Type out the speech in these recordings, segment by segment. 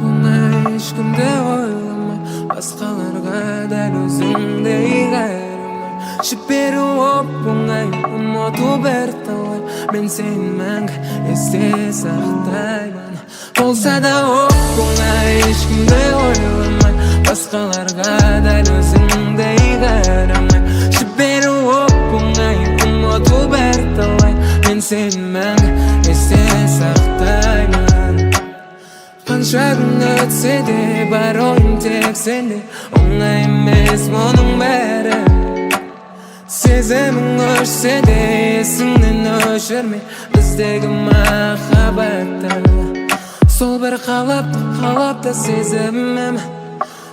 оңай, ешкімді ойламай, басқаларға дәл өзіңдей қайырмай. Жіберу оңай, ұмыту бірталай, мен сені мәңгі есте сақтаймын. Болса да оңай, ешкімді ойламай, басқаларға дәл өзіңдей қайырмай. Жіберу оңай, ұмыту бірталай, мен сені мәңгі есте сақтаймын. Қанша күн өтсе де бар ойым тек сенде, оңай емес мұның бәрі. Сезімің өшсе де есіңнен өшірме біздегі махаббатты. Сол бір қалапта сезімім,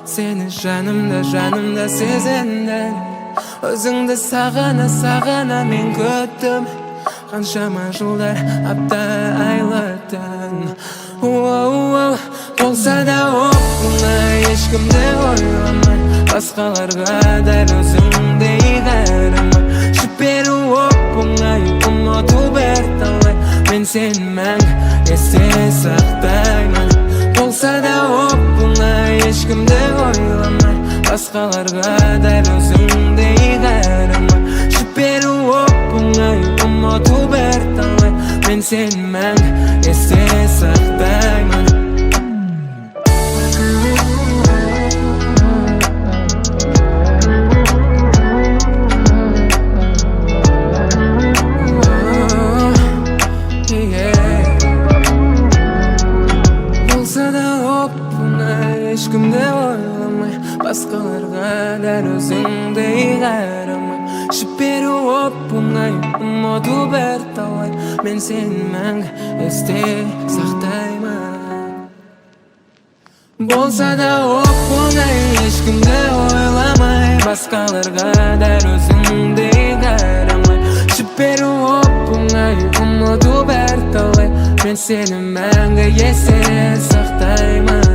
сені жанымда сезіндім. Өзіңді сағана мен күттім, қаншама жылдар, апта, айлы түн. Болса да оңай, ешкімді ойламай, басқаларға дәл өзіңдей қайырмай. Жіберу оңай, ұмыту бірталай, мен сені мәңгі есте сақтаймын. Болса да оңай, ешкімді ойламай, басқаларға дәл өзіңдей қайырмай. Жіберу оңай, ұмыту бірталай, мен сені мәңгі есте сақтаймын. Болса да оңай, ешкімді ойламай, басқаларға дәл өзіңдей қайырмай. Жіберу оңай, ұмыту бірталай, мен сені мәңгі есте сақтаймын. Болса да оңай, ешкімді ойламай, басқаларға дәл өзіңдей қайырмай. Жіберу оңай, ұмыту бірталай, мен сені мәңгі есте сақтаймын.